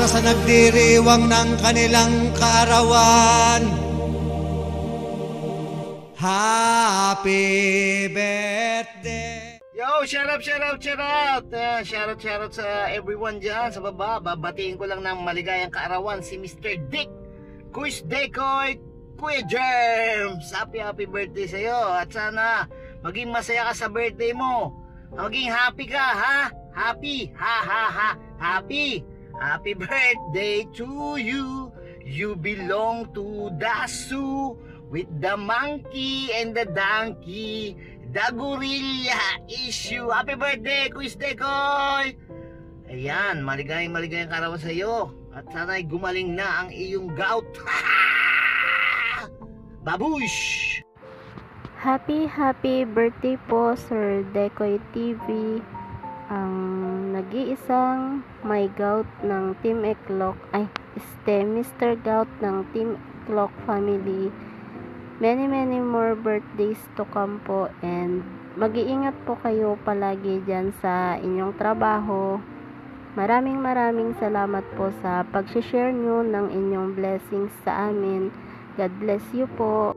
sa nagdiriwang ng kanilang kaarawan. Happy birthday! Yo, shout out shout out sa everyone dyan sa baba. Babatiin ko lang ng maligayang kaarawan si Mr. Dick Kuis Decoy Kuya Germs. Happy birthday sa'yo. At sana maging masaya ka sa birthday mo. Maging happy ka, ha? Happy, happy birthday to you. You belong to the zoo with the monkey and the donkey. The gorilla issue. Happy birthday, Quiz Decoy! Ayan, maligayang kaarawan sa iyo. At sana'y gumaling na ang iyong gout. Babush! Happy birthday po, Sir Decoy TV. Ang nag-iisang may gout ng Team Eklok, Mr. Gout ng Team Eklok family. Many more birthdays to come po, and mag-iingat po kayo palagi dyan sa inyong trabaho. Maraming salamat po sa pag-share nyo ng inyong blessings sa amin. God bless you po.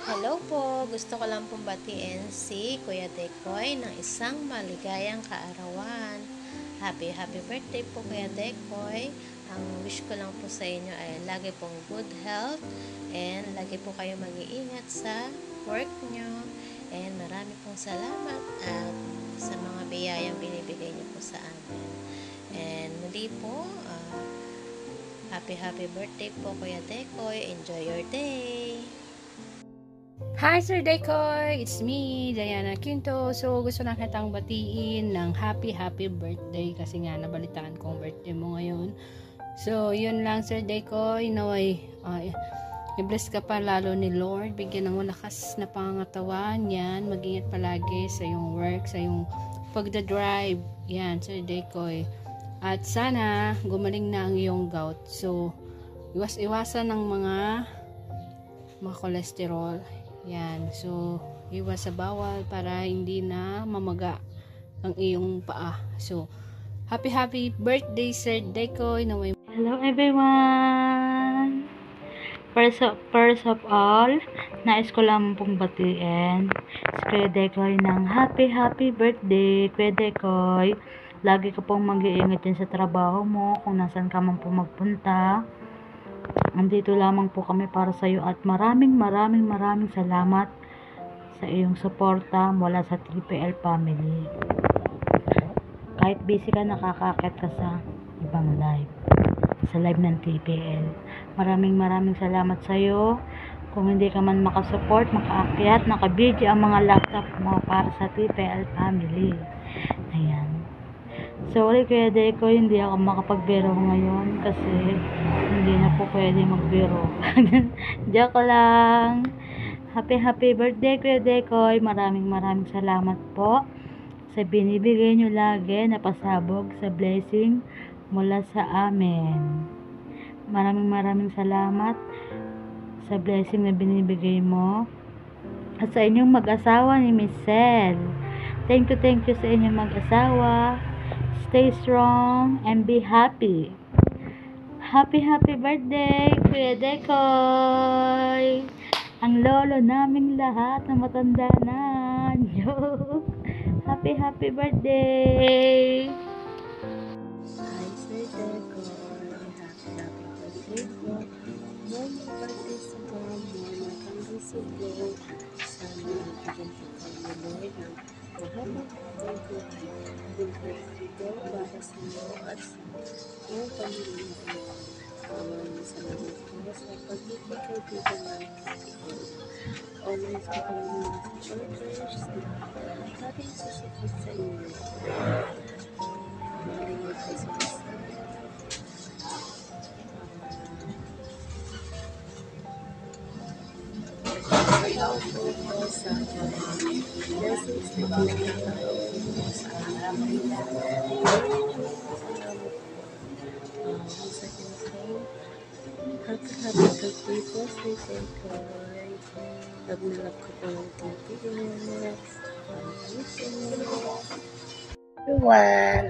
Hello po, gusto ko lang pong batiin si Kuya Decoy ng isang maligayang kaarawan. Happy birthday po, Kuya Decoy. Ang wish ko lang po sa inyo ay lagi pong good health and lagi po kayo mag-iingat sa work nyo, and marami pong salamat at sa mga biyayang binibigay nyo po sa amin. And muli po, happy birthday po, Kuya Decoy. Enjoy your day. Hi Sir Decoy, it's me, Diana Quinto. So gusto lang kitang batiin ng happy birthday kasi nga nabalitaan ko ang birthday mo ngayon. So yun lang Sir Decoy, naway i-bless ka pa lalo ni Lord, bigyan ng malakas na pangangatawan yan, mag-ingat palagi sa iyong work, sa iyong pagdadrive, yan Sir Decoy. At sana gumaling na ang iyong gout. So iwasan ng mga cholesterol. Yan. So, iwas sa bawal para hindi na mamaga ang iyong paa. So, happy birthday, Sir Decoy. Hello everyone! First of all, nais ko lang pong batiin si Kuya Decoy ng happy birthday, Kuya Decoy. Lagi ka pong mag-iingat din sa trabaho mo, kung nasan ka man po magpunta. Andito lamang po kami para sa iyo, at maraming salamat sa iyong suporta mula sa TPL family. Kahit busy ka, nakakaakit ka sa ibang live, sa live ng TPL. Maraming salamat sa iyo. Kung hindi ka man makasupport, makaakyat, nakabidyo ang mga laptop mo para sa TPL family. Ayan. Sorry Kuya Decoy, hindi ako makapagbiro ngayon kasi hindi na po pwede magbiro. Joke lang. Happy birthday Kuya Decoy. Maraming salamat po sa binibigay nyo lagi na pasabog sa blessing mula sa amin. Maraming salamat sa blessing na binibigay mo at sa inyong mag-asawa ni Michelle. Thank you sa inyong mag-asawa. Stay strong and be happy. Happy birthday, Kuya Decoy. Ang lolo naming lahat na matanda na. Happy birthday. Hi Sir Decoy, happy birthday po. More birthday sa mga nakangisiblong. Sana magiging po kayo Lord ng mahabang buhay. Good birthday po para sa iyo at sa iyong pamilya. Maraming salamat po sa pagbibigay dito ng Lord. Always po kami mga supporters na ating susuport sa inyo. Maraming po sa isa. Sa blessings na pinagkakaroon mo sa amin. Happy birthday po sa Decoy. Love na love ko po ng TPL. Everyone,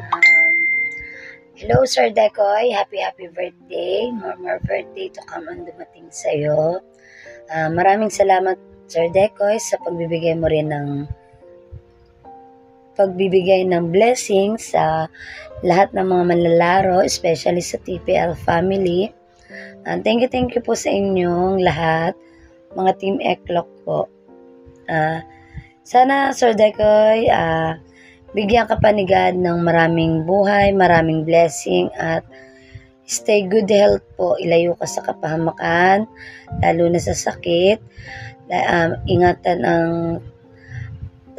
Hello, Sir Decoy. Happy birthday. More birthday to come ang dumating sa'yo. Maraming salamat, Sir Decoy, sa pagbibigay mo rin ng blessing sa lahat ng mga manlalaro, especially sa TPL family. Thank you po sa inyong lahat, mga Team Eklok po. Sana, Sir Decoy, bigyan ka pa ni God ng maraming buhay, maraming blessing, at stay good health po. Ilayo ka sa kapahamakan, lalo na sa sakit. Ingatan ang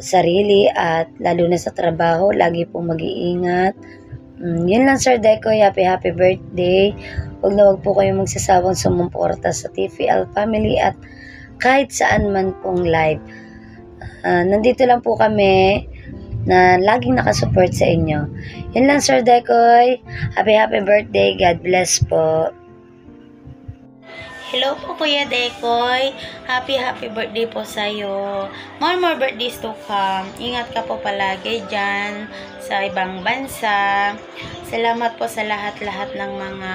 sarili at lalo na sa trabaho, lagi po mag-iingat. Yun lang, Sir Decoy. Happy birthday. Huwag na huwag po kayong magsasawang sumuporta sa TPL family at kahit saan man pong live. Nandito lang po kami na laging nakasupport sa inyo. Yun lang, Sir Decoy. Happy birthday. God bless po. Hello po, Kuya Decoy. Happy birthday po sa'yo. More birthdays to come. Ingat ka po palagi dyan sa ibang bansa. Salamat po sa lahat-lahat ng mga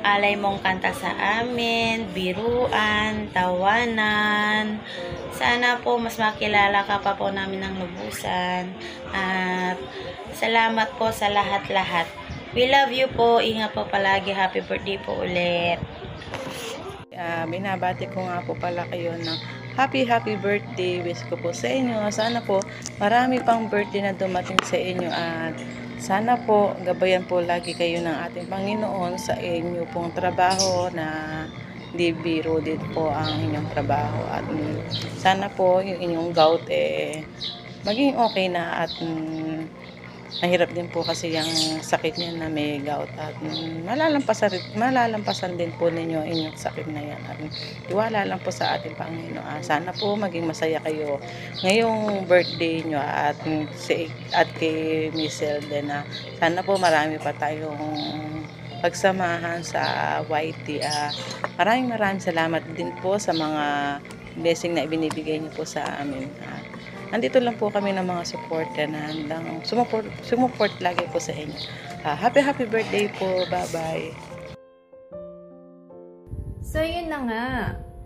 alay mong kanta sa amin, biruan, tawanan. Sana po mas makilala ka pa po namin ng lubusan. At salamat po sa lahat-lahat. We love you po. Ingat po palagi. Happy birthday po ulit. Binabati ko nga po pala kayo ng happy birthday. Wish ko po sa inyo. Sana po marami pang birthday na dumating sa inyo at sana po gabayan po lagi kayo ng ating Panginoon sa inyo pong trabaho na di biro din po ang inyong trabaho at sana po yung inyong gout maging okay na at mahirap din po kasi yung sakit niya na may gout at malalampasan din po ninyo inyong sakit na yan at tiwala lang po sa ating Panginoon. Sana po maging masaya kayo ngayong birthday nyo at kay Miss Zelda na sana po marami pa tayong pagsamahan sa YT. Maraming salamat din po sa mga blessing na ibinibigay niyo po sa amin. Nandito lang po kami ng mga supporter na handang sumuport lagi po sa inyo. Happy birthday po. Bye-bye. So, yun na nga.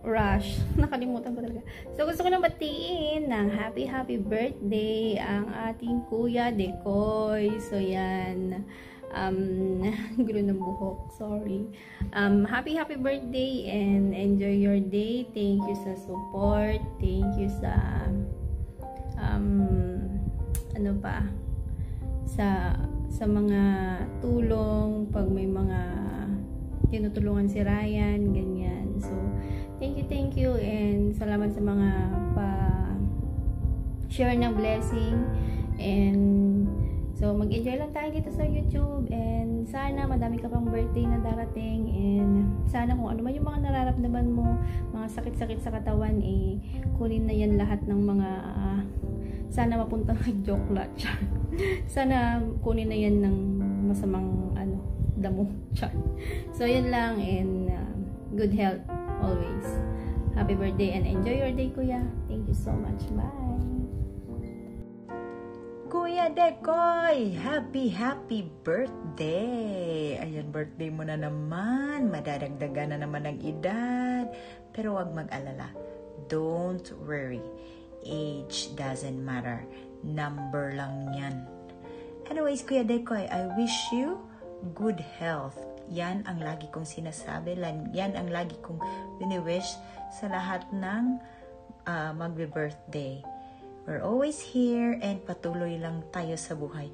Rush. Nakalimutan ko talaga. So, gusto ko nang batiin ng happy birthday ang ating Kuya Decoy. So, yan. Gulo ng buhok. Sorry. Happy birthday and enjoy your day. Thank you sa support. Thank you sa sa mga tulong pag may mga tinutulungan si Ryan, ganyan. So, thank you and salamat sa mga share ng blessing and so mag-enjoy lang tayo dito sa YouTube and sana madami ka pang birthday na darating and sana kung ano man yung mga nararamdaman mo, mga sakit-sakit sa katawan, kunin na yan lahat ng mga sana mapunta ng joke lot. Sana kunin na yan ng masamang damo. So yun lang and good health always. Happy birthday and enjoy your day, Kuya. Thank you so much. Bye. Kuya Decoy, happy birthday! Ayan, birthday mo na naman. Madadagdagan na naman ng edad. Pero wag mag-alala. Don't worry. Age doesn't matter. Number lang yan. Anyways, Kuya Decoy, I wish you good health. Yan ang lagi kong sinasabi. Yan ang lagi kong bini-wish sa lahat ng magbe-birthday. We're always here and patuloy lang tayo sa buhay.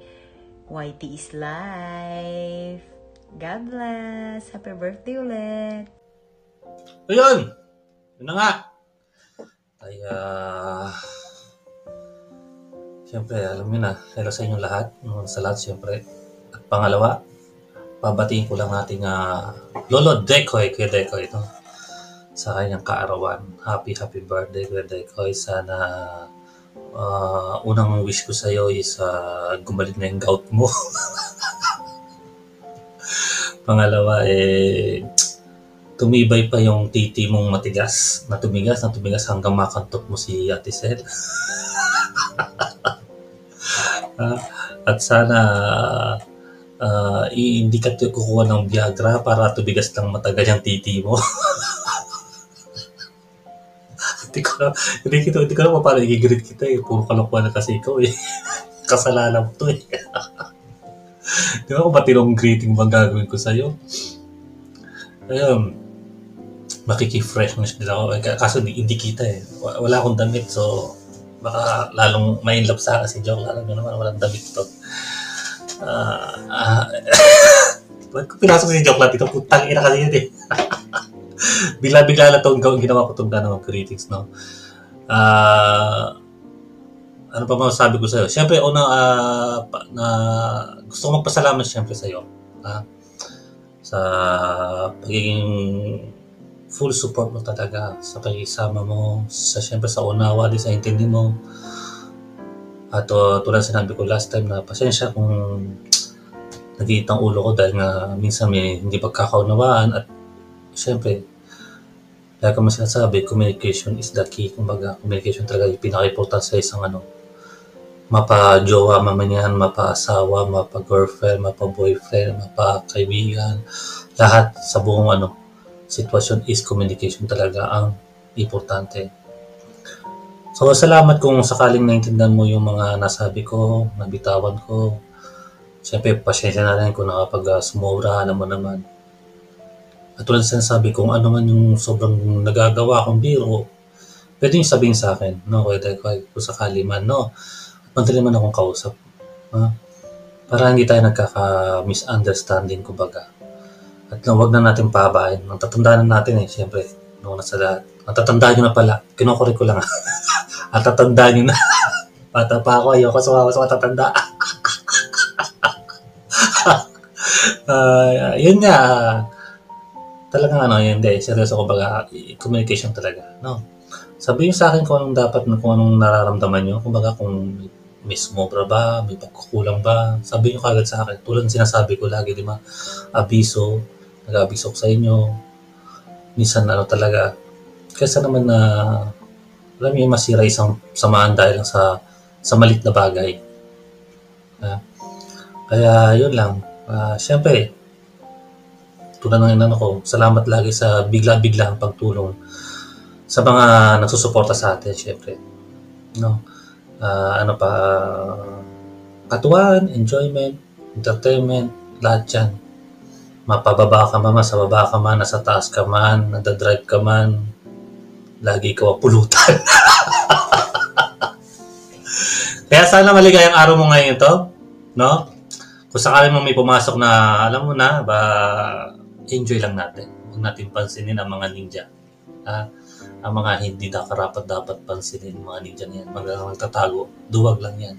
YT is life. God bless. Happy birthday ulit. Ayun! Yun na nga. Ay, siyempre, alam nyo na, hello sa inyong lahat. Sa lahat, siyempre. At pangalawa, pabatiin ko lang ating Lolo Decoy, Kuya Decoy, ito. Sa kanyang kaarawan. Happy birthday, Kuya Decoy. Sana unang wish ko sa'yo is gumaling na yung gout mo. Pangalawa, tumibay pa yung titi mong matigas. Na tumigas hanggang makantok mo si Ate Sel. At sana hindi ka kukuha ng Viagra para tubigas lang matagal yung titi mo. Hindi ko na paano i-greet kita eh. Puro kalokohan na kasi ikaw eh. Kasalanan mo to eh. Di ba kung matinong greeting bang gagawin ko sa'yo? Ayun, makiki-freshness nila ako. Kaso hindi kita eh. Wala akong damit, so baka lalong ma-inlove sa akin si Joke. Alam nyo naman, walang damit to. Ba't ko pinasok si Joke lang dito? Putang ina kasi yun eh. Bigla-bigla na itong ginawa ko itong gano'ng greetings, no? Ano pa masasabi ko sa'yo? Siyempre, gusto ko magpasalamat siyempre sa'yo. Sa pagiging full support mo talaga, sa pagkisama mo, siyempre sa unawa, sa intindi mo. At tulad sinabi ko last time na pasensya kung nag-iitang ulo ko dahil nga minsan may hindi pagkakaunawaan at siyempre, kaya kung sinasabi, communication is the key. Kumbaga, communication talaga yung pinaka-important sa isang mapa-jowa, mamanyan, mapa-asawa, mapa-girlfriend, mapa-boyfriend, mapa-kaibigan. Lahat sa buong sitwasyon is communication talaga ang importante. So, salamat kung sakaling naintindihan mo yung mga nasabi ko, nabitawan ko. Siyempre, pasensya na rin kung nakapag-sumura, alam mo naman. At tulad sinasabi kung ano man yung sobrang nagagawa akong biro, pwede yung sabihin sa akin, no? Kung sakali man, no? Madali man akong kausap. Para hindi tayo nagkaka-misunderstanding, kumbaga. At huwag na natin pahabain. Ang tatandaan natin eh, siyempre, noon na sa lahat. Ang tatandaan nyo na pala, kinukurik ko lang Ang tatandaan nyo na. Bata pa ako, ayoko sumawa sa matatanda. Yun nga, talagang hindi, seryoso ko baga, communication talaga, no? Sabihin sa akin kung anong dapat, kung anong nararamdaman nyo, kumbaga kung may sumobra ba, may pagkukulang ba, sabihin nyo kagad sa akin. Tulad ng sinasabi ko lagi, di ba? Abiso, nag-abiso ko sa inyo. Minsan talaga, kaysa naman na, alam niyo, masira isang samahan dahil lang sa malit na bagay. Kaya yun lang, siyempre, tulad ng ko, salamat lagi sa bigla-bigla ang pagtulong sa mga nagsusuporta sa atin, syempre. No? Katuwaan, enjoyment, entertainment, lahat yan. Mapababa ka man, sa baba ka man, nasa taas ka man, nadadrive ka man, lagi ikaw pulutan. Kaya sana maligayang araw mo ngayon ito, no? Kung sakali mo may pumasok na, alam mo na, enjoy lang natin. Huwag natin pansinin ang mga ninja. Ang mga hindi na karapat dapat pansinin, mga ninja na yan. Magtatago. Duwag lang yan.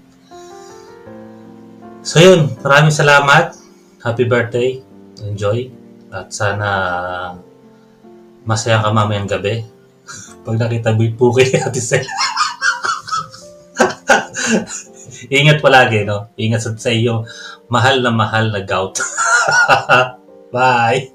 So yun, maraming salamat. Happy birthday. Enjoy. At sana masaya ka mamayang gabi. Pag nakita mo yung puki ni Ate Sel. Ingat palagi, no? Ingat sa iyo. Mahal na gout. Bye!